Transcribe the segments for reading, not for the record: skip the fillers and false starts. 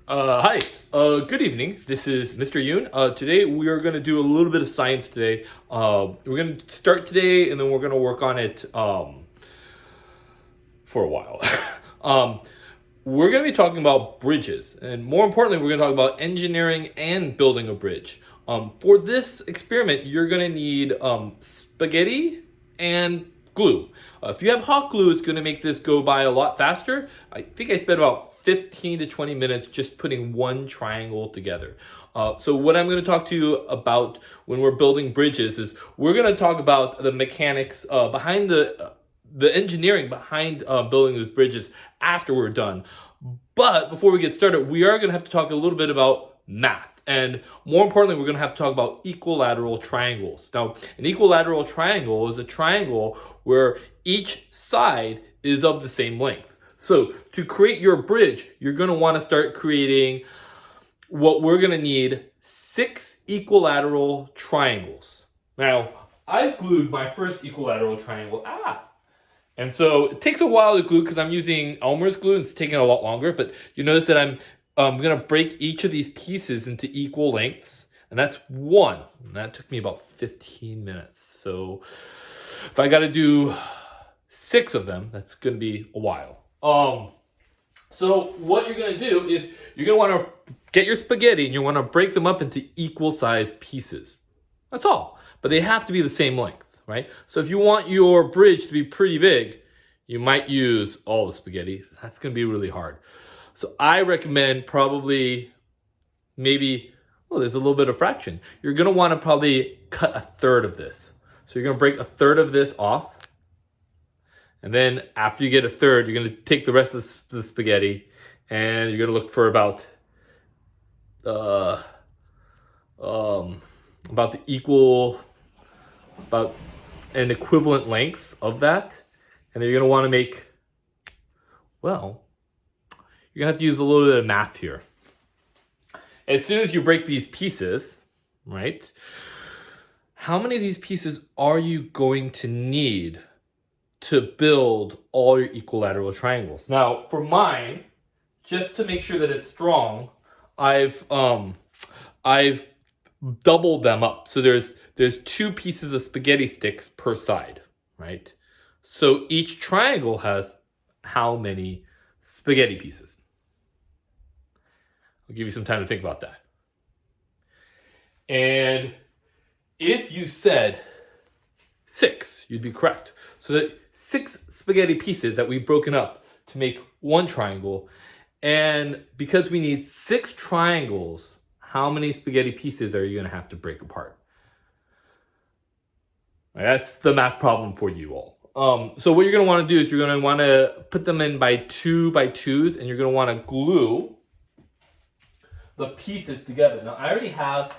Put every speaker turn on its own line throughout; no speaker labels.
Hi. Good evening. This is Mr. Yoon. Today we are going to do a little bit of science today. We're going to start today, and then we're going to work on it for a while. um, we're going to be talking about bridges, and more importantly, we're going to talk about engineering and building a bridge. For this experiment, you're going to need spaghetti and glue. If you have hot glue, it's going to make this go by a lot faster. I think I spent about 15 to 20 minutes just putting one triangle together. So what I'm going to talk to you about when we're building bridges is we're going to talk about the mechanics behind the engineering behind building these bridges after we're done. But before we get started, we are going to have to talk a little bit about math. And more importantly, we're going to have to talk about equilateral triangles. Now, an equilateral triangle is a triangle where each side is of the same length. So to create your bridge, you're going to want to start creating what we're going to need 6 equilateral triangles. Now, I've glued my first equilateral triangle. And so it takes a while to glue because I'm using Elmer's glue and it's taking a lot longer. But you notice that I'm going to break each of these pieces into equal lengths. And that's one. And that took me about 15 minutes. So if I got to do 6 of them, that's going to be a while. So what you're going to do is you're going to want to get your spaghetti and you want to break them up into equal sized pieces. That's all. But they have to be the same length, right? So if you want your bridge to be pretty big, you might use all the spaghetti. That's going to be really hard. So I recommend probably there's a little bit of fraction. You're going to want to probably cut a third of this. So you're going to break a third of this off. And then after you get a third, you're going to take the rest of the spaghetti and you're going to look for about an equivalent length of that. And then you're going to want to make, you're going to have to use a little bit of math here. As soon as you break these pieces, right, how many of these pieces are you going to need to build all your equilateral triangles? Now, for mine, just to make sure that it's strong, I've doubled them up. So there's 2 pieces of spaghetti sticks per side, right? So each triangle has how many spaghetti pieces? I'll give you some time to think about that. And if you said 6, you'd be correct. So that 6 spaghetti pieces that we've broken up to make one triangle. And because we need 6 triangles, how many spaghetti pieces are you going to have to break apart? That's the math problem for you all. So what you're going to want to do is you're going to want to put them in by 2 by 2s, and you're going to want to glue the pieces together. Now, I already have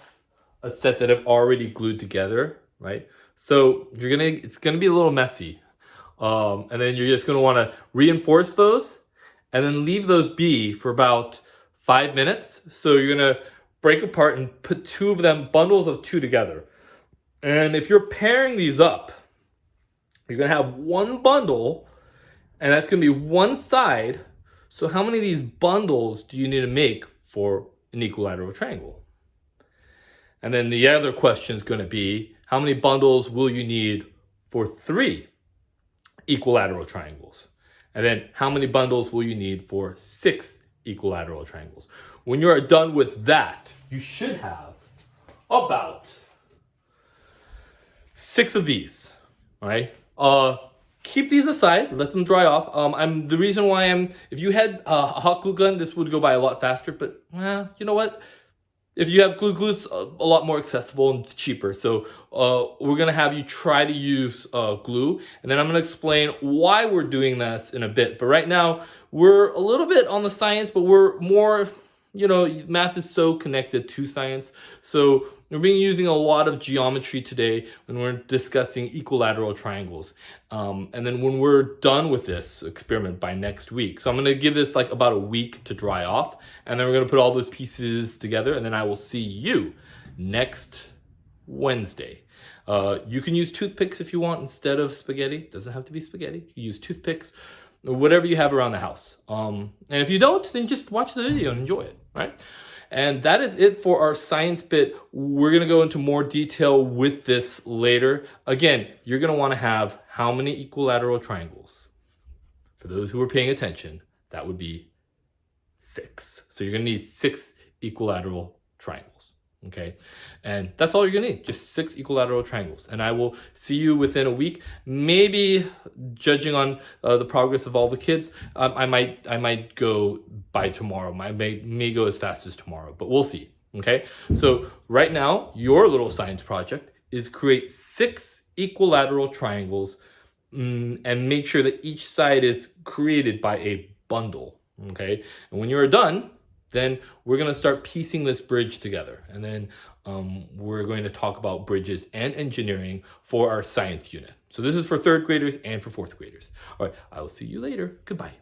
a set that I've already glued together, right? So it's gonna be a little messy. And then you're just gonna wanna reinforce those and then leave those be for about 5 minutes. So you're gonna break apart and put 2 of them, bundles of 2 together. And if you're pairing these up, you're gonna have one bundle and that's gonna be one side. So how many of these bundles do you need to make for an equilateral triangle? And then the other question is going to be, how many bundles will you need for 3 equilateral triangles? And then how many bundles will you need for 6 equilateral triangles? When you're done with that, you should have about 6 of these, all right? Keep these aside, let them dry off. The reason why if you had a hot glue gun, this would go by a lot faster, but you know what? If you have glue, it's a lot more accessible and cheaper. So we're gonna have you try to use glue, and then I'm gonna explain why we're doing this in a bit. But right now, we're a little bit on the science, but we're more, math is so connected to science. So we're using a lot of geometry today when we're discussing equilateral triangles. And then when we're done with this experiment by next week, so I'm gonna give this like about a week to dry off, and then we're gonna put all those pieces together, and then I will see you next Wednesday. You can use toothpicks if you want instead of spaghetti. Doesn't have to be spaghetti. You can use toothpicks. whatever you have around the house. And if you don't, then just watch the video and enjoy it, right? And that is it for our science bit. We're going to go into more detail with this later. Again, you're going to want to have how many equilateral triangles? For those who are paying attention, that would be 6. So you're going to need 6 equilateral triangles. Okay, and that's all you're gonna need, just 6 equilateral triangles. And I will see you within a week, maybe judging on the progress of all the kids. I might go by tomorrow. I may go as fast as tomorrow, but we'll see. Okay, so right now your little science project is create 6 equilateral triangles, and make sure that each side is created by a bundle. Okay, and when you're done, then we're going to start piecing this bridge together. And then we're going to talk about bridges and engineering for our science unit. So this is for 3rd graders and for 4th graders. All right, I will see you later. Goodbye.